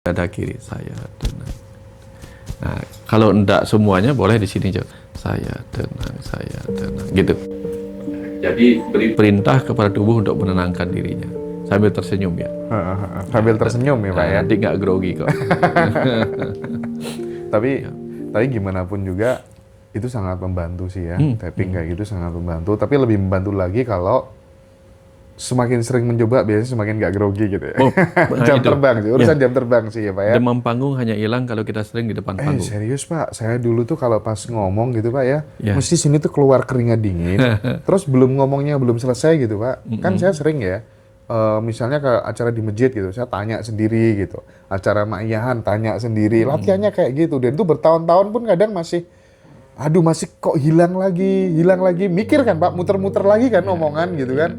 dada kiri, saya tenang. Nah, kalau enggak semuanya boleh di sini juga. Saya tenang, gitu. Jadi beri perintah kepada tubuh untuk menenangkan dirinya sambil tersenyum ya. Sambil tersenyum ya Pak ya. Nanti nggak grogi kok. Tapi gimana pun juga itu sangat membantu sih ya. Tapping kayak gitu sangat membantu. Tapi lebih membantu lagi kalau semakin sering mencoba biasanya semakin nggak grogi gitu ya. Oh, jam itu. terbang sih, urusan jam terbang sih ya Pak ya. Demam panggung hanya hilang kalau kita sering di depan panggung. Serius Pak, saya dulu tuh kalau pas ngomong gitu Pak ya, Ya. mesti sini tuh keluar keringat dingin. Terus belum ngomongnya belum selesai gitu Pak. Kan saya sering ya, misalnya ke acara di masjid gitu, saya tanya sendiri gitu. Acara maiyahan tanya sendiri, latihannya kayak gitu. Dan itu bertahun-tahun pun kadang masih kok hilang lagi. Mikir kan Pak, muter-muter lagi kan omongan gitu kan.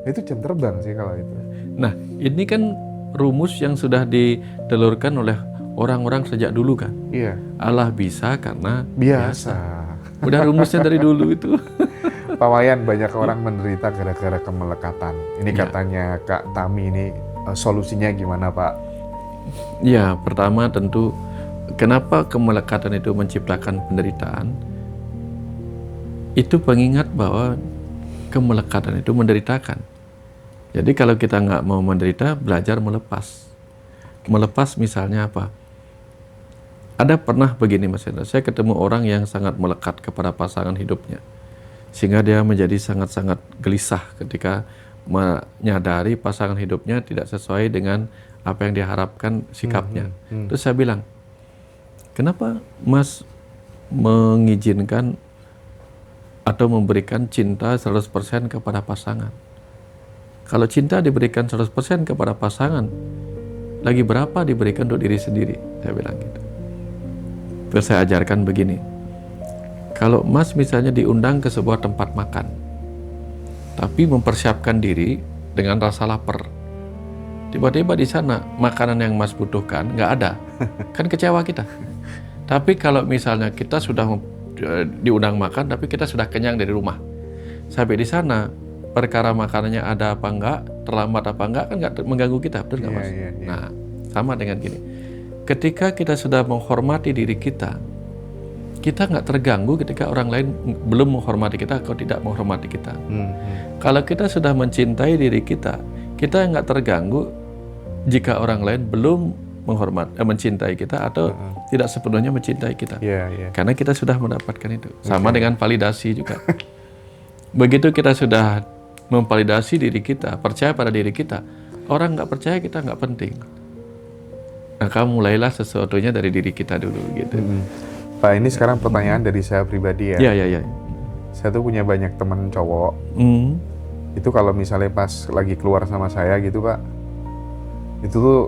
Itu jam terbang sih kalau itu. Nah, ini kan rumus yang sudah ditelurkan oleh orang-orang sejak dulu kan. Iya. Allah bisa karena Biasa. Udah rumusnya dari dulu itu. Pak Wayan, banyak orang menderita gara-gara kemelekatan. Ini katanya Kak Tami ini solusinya gimana Pak? Ya, pertama tentu kenapa kemelekatan itu menciptakan penderitaan? Itu pengingat bahwa kemelekatan itu menderitakan. Jadi kalau kita nggak mau menderita, belajar melepas. Melepas misalnya apa? Ada pernah begini Mas Hendra, saya ketemu orang yang sangat melekat kepada pasangan hidupnya. Sehingga dia menjadi sangat-sangat gelisah ketika menyadari pasangan hidupnya tidak sesuai dengan apa yang diharapkan sikapnya. Terus saya bilang, kenapa Mas mengizinkan atau memberikan cinta 100% kepada pasangan? Kalau cinta diberikan 100% kepada pasangan, lagi berapa diberikan untuk diri sendiri? Saya bilang gitu. Terus saya ajarkan begini. Kalau Mas misalnya diundang ke sebuah tempat makan, tapi mempersiapkan diri dengan rasa lapar. Tiba-tiba di sana makanan yang Mas butuhkan nggak ada, kan kecewa kita. Tapi kalau misalnya kita sudah diundang makan, tapi kita sudah kenyang dari rumah, sampai di sana perkara makanannya ada apa enggak, terlambat apa enggak, kan nggak mengganggu kita, betul nggak Mas? Nah, sama dengan gini. Ketika kita sudah menghormati diri kita nggak terganggu ketika orang lain belum menghormati kita atau tidak menghormati kita. Kalau kita sudah mencintai diri kita nggak terganggu jika orang lain belum mencintai kita atau tidak sepenuhnya mencintai kita. Karena kita sudah mendapatkan itu. Sama dengan validasi juga. Begitu kita sudah memvalidasi diri kita, percaya pada diri kita, orang nggak percaya kita nggak penting. Maka mulailah sesuatunya dari diri kita dulu gitu. Pak, ini sekarang pertanyaan dari saya pribadi ya. Iya. Saya tuh punya banyak teman cowok. Itu kalau misalnya pas lagi keluar sama saya gitu Pak, itu tuh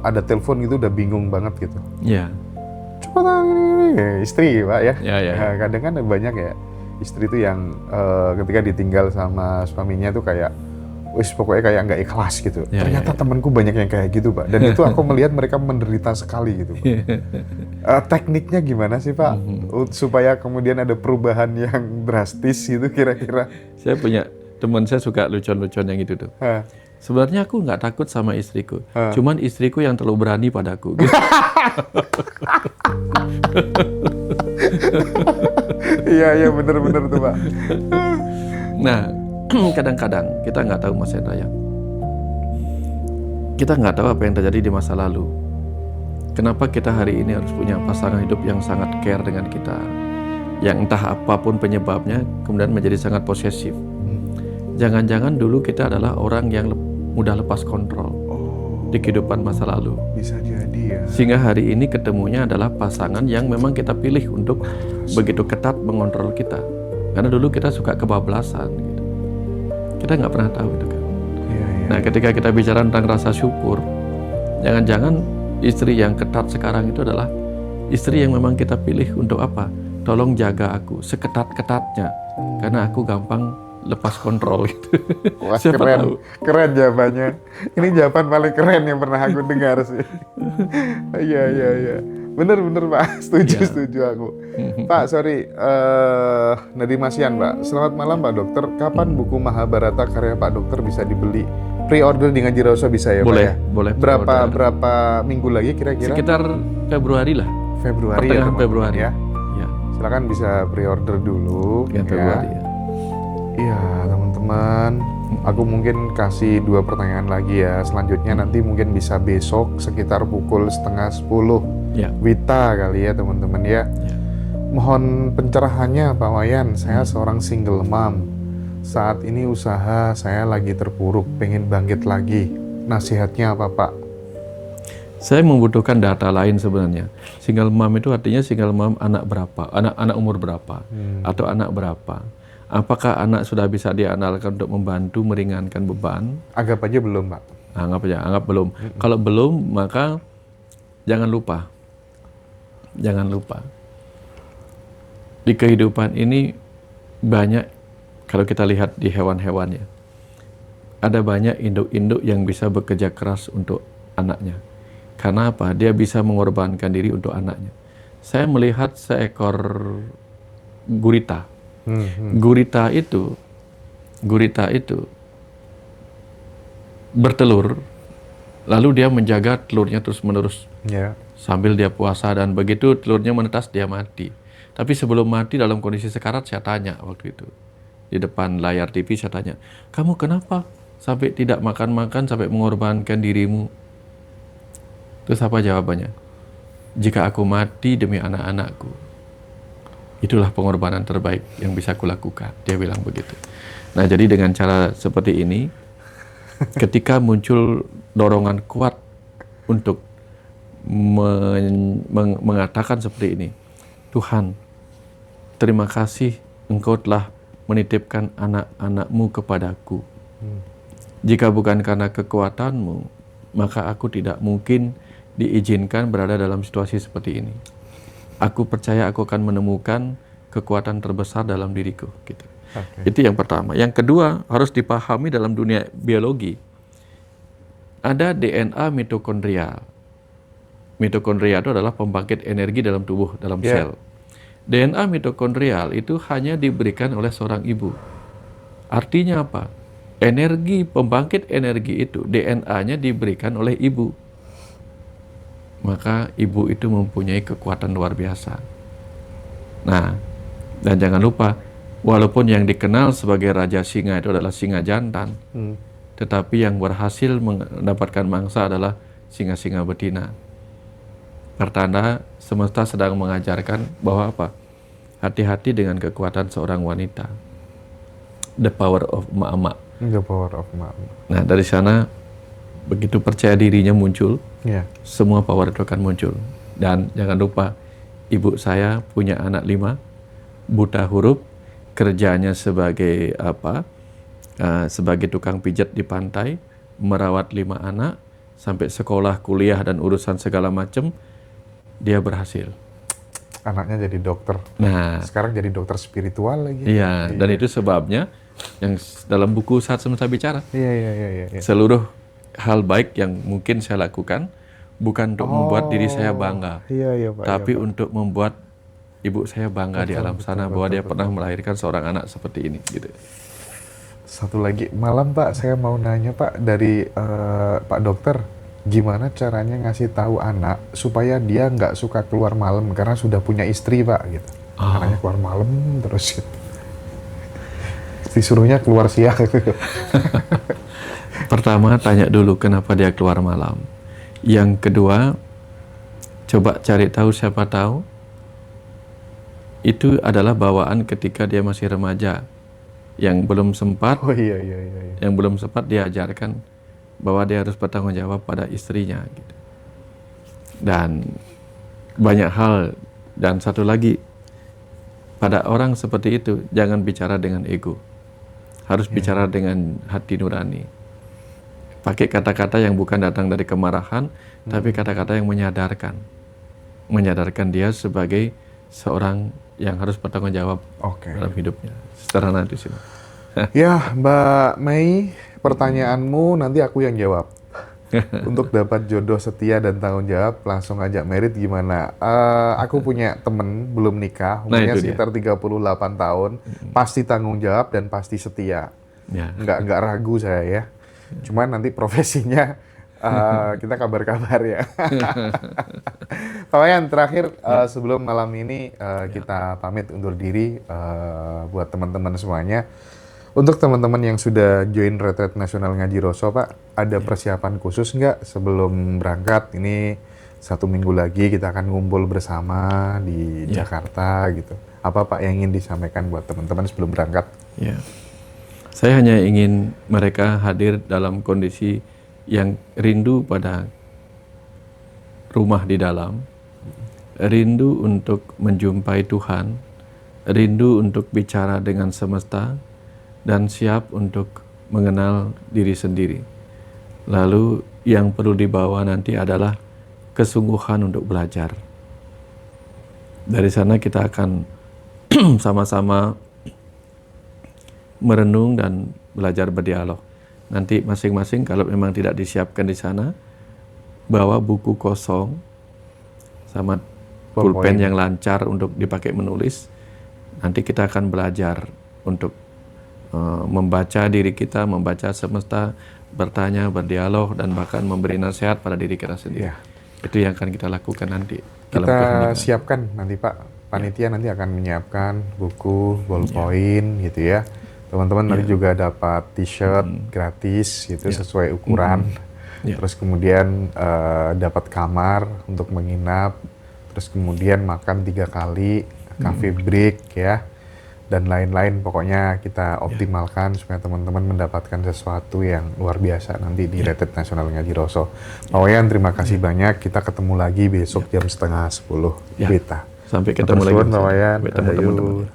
ada telepon gitu udah bingung banget gitu. Iya. Coba ini istri Pak ya. Iya. Nah, kadang kan banyak ya istri tuh yang ketika ditinggal sama suaminya tuh kayak pokoknya kayak nggak ikhlas gitu. Ternyata temanku banyak yang kayak gitu Pak. Dan itu aku melihat mereka menderita sekali gitu Pak. Tekniknya gimana sih Pak supaya kemudian ada perubahan yang drastis gitu kira-kira? Saya punya teman, saya suka lucon-lucon yang itu tuh. Sebenarnya aku nggak takut sama istriku, cuman istriku yang terlalu berani padaku. Gitu. Iya bener-bener tuh Pak. Nah, kadang-kadang kita nggak tahu Mas Hendra ya. Kita nggak tahu apa yang terjadi di masa lalu. Kenapa kita hari ini harus punya pasangan hidup yang sangat care dengan kita, yang entah apapun penyebabnya kemudian menjadi sangat posesif. Jangan-jangan dulu kita adalah orang yang mudah lepas kontrol di kehidupan masa lalu. Bisa jadi ya. Sehingga hari ini ketemunya adalah pasangan yang memang kita pilih untuk begitu ketat mengontrol kita. Karena dulu kita suka kebablasan gitu. Kita nggak pernah tahu itu kan. Nah, ketika kita bicara tentang rasa syukur, jangan-jangan istri yang ketat sekarang itu adalah istri yang memang kita pilih untuk apa? Tolong jaga aku seketat-ketatnya, karena aku gampang lepas kontrol gitu. Wah, keren jawabannya. Ini jawaban paling keren yang pernah aku dengar sih. Iya. Bener Pak, Ya. setuju aku. Pak, sorry, dari Masian Pak. Selamat malam Pak Dokter. Kapan buku Mahabharata karya Pak Dokter bisa dibeli? Pre-order di Ngaji Roso bisa ya Pak Boleh, ya? boleh Berapa pre-order. minggu lagi kira-kira? Sekitar Februari lah, Februari ya pertengahan teman-teman Februari. ya. Ya, Silakan bisa pre-order dulu pertengahan ya. Februari ya. Iya teman-teman, aku mungkin kasih 2 pertanyaan lagi ya. Selanjutnya nanti mungkin bisa besok sekitar pukul 9:30 Ya, Wita kali ya teman-teman ya. ya. Mohon pencerahannya Pak Wayan, saya seorang single mom. Saat ini usaha saya lagi terpuruk, pengen bangkit lagi. Nasihatnya apa Pak? Saya membutuhkan data lain sebenarnya. Single mom itu artinya single mom anak berapa, anak umur berapa, atau anak berapa. Apakah anak sudah bisa diandalkan untuk membantu meringankan beban? Anggap aja belum Pak. Anggap aja, anggap belum. Kalau belum, maka jangan lupa. Jangan lupa. Di kehidupan ini banyak, kalau kita lihat di hewan-hewan ya, ada banyak induk-induk yang bisa bekerja keras untuk anaknya. Karena apa? Dia bisa mengorbankan diri untuk anaknya. Saya melihat seekor gurita. Gurita itu bertelur, lalu dia menjaga telurnya terus-menerus Ya. sambil dia puasa, dan begitu telurnya menetas dia mati. Tapi sebelum mati dalam kondisi sekarat, saya tanya waktu itu di depan layar TV, saya tanya, kamu kenapa sampai tidak makan-makan, sampai mengorbankan dirimu? Terus apa jawabannya? Jika aku mati demi anak-anakku, itulah pengorbanan terbaik yang bisa kulakukan. Dia bilang begitu. Nah, jadi dengan cara seperti ini, ketika muncul dorongan kuat untuk mengatakan seperti ini, Tuhan, terima kasih Engkau telah menitipkan anak-anakmu kepadaku. Jika bukan karena kekuatanmu, maka aku tidak mungkin diizinkan berada dalam situasi seperti ini. Aku percaya aku akan menemukan kekuatan terbesar dalam diriku. Gitu. Itu yang pertama. Yang kedua, harus dipahami dalam dunia biologi. Ada DNA mitokondrial. Mitokondria itu adalah pembangkit energi dalam tubuh, dalam sel. DNA mitokondrial itu hanya diberikan oleh seorang ibu. Artinya apa? Pembangkit energi itu, DNA-nya diberikan oleh ibu. Maka ibu itu mempunyai kekuatan luar biasa. Nah, dan jangan lupa, walaupun yang dikenal sebagai Raja Singa itu adalah singa jantan, tetapi yang berhasil mendapatkan mangsa adalah singa-singa betina. Pertanda semesta sedang mengajarkan bahwa apa? Hati-hati dengan kekuatan seorang wanita. The power of emak-emak. The power of mom. Nah, dari sana begitu percaya dirinya muncul, semua power itu akan muncul. Dan jangan lupa, ibu saya punya anak 5, buta huruf, kerjanya sebagai sebagai tukang pijat di pantai, merawat 5 anak, sampai sekolah, kuliah, dan urusan segala macam, dia berhasil. Anaknya jadi dokter. Nah, Sekarang jadi dokter spiritual lagi. iya, dan itu sebabnya yang dalam buku Saat Semesta Bicara. Iya. Seluruh hal baik yang mungkin saya lakukan bukan untuk membuat diri saya bangga, Iya Pak. tapi iya, Pak. untuk membuat ibu saya bangga di alam sana bahwa dia pernah melahirkan seorang anak seperti ini. Gitu. Satu lagi, malam Pak, saya mau nanya Pak dari Pak Dokter, gimana caranya ngasih tahu anak supaya dia nggak suka keluar malam karena sudah punya istri Pak gitu. Caranya keluar malam terus gitu. Disuruhnya keluar siang. Pertama, tanya dulu kenapa dia keluar malam. Yang kedua, coba cari tahu, siapa tahu itu adalah bawaan ketika dia masih remaja yang belum sempat Iya. yang belum sempat diajarkan bahwa dia harus bertanggung jawab pada istrinya gitu. Dan banyak hal. Dan satu lagi, pada orang seperti itu jangan bicara dengan ego, harus bicara dengan hati nurani. Pakai kata-kata yang bukan datang dari kemarahan, tapi kata-kata yang menyadarkan dia sebagai seorang yang harus bertanggung jawab dalam hidupnya. Sederhana itu sih. Ya, Mbak Mei, pertanyaanmu nanti aku yang jawab. Untuk dapat jodoh setia dan tanggung jawab, langsung ajak merit gimana? Aku punya temen belum nikah, Nah, umurnya itu dia. sekitar 38 tahun, pasti tanggung jawab dan pasti setia. Ya. Nggak ragu saya ya. Cuman nanti profesinya kita kabar-kabar ya. Pak Wayan, terakhir sebelum malam ini kita pamit undur diri buat teman-teman semuanya. Untuk teman-teman yang sudah join Retret Nasional Ngaji Roso, Pak, ada persiapan khusus nggak sebelum berangkat? Ini 1 minggu lagi kita akan ngumpul bersama di Jakarta gitu. Apa Pak yang ingin disampaikan buat teman-teman sebelum berangkat? Ya. Saya hanya ingin mereka hadir dalam kondisi yang rindu pada rumah di dalam, rindu untuk menjumpai Tuhan, rindu untuk bicara dengan semesta, dan siap untuk mengenal diri sendiri. Lalu yang perlu dibawa nanti adalah kesungguhan untuk belajar. Dari sana kita akan sama-sama merenung dan belajar berdialog. Nanti masing-masing kalau memang tidak disiapkan di sana, bawa buku kosong sama pulpen yang lancar untuk dipakai menulis. Nanti kita akan belajar untuk membaca diri kita, membaca semesta, bertanya, berdialog, dan bahkan memberi nasihat pada diri kita sendiri. Itu yang akan kita lakukan nanti. Kita siapkan nanti Pak, panitia nanti akan menyiapkan buku, ballpoint gitu ya. Teman-teman nanti juga dapat t-shirt gratis gitu sesuai ukuran. Terus kemudian dapat kamar untuk menginap. Terus kemudian makan 3 kali, cafe break ya. Dan lain-lain, pokoknya kita optimalkan supaya teman-teman mendapatkan sesuatu yang luar biasa nanti di Retret Nasional Ngaji Roso. Pak Wayan, terima kasih banyak. Kita ketemu lagi besok jam 9:30. Beta. Sampai ketemu lagi. Pak Wayan. Sampai ketemu teman-teman.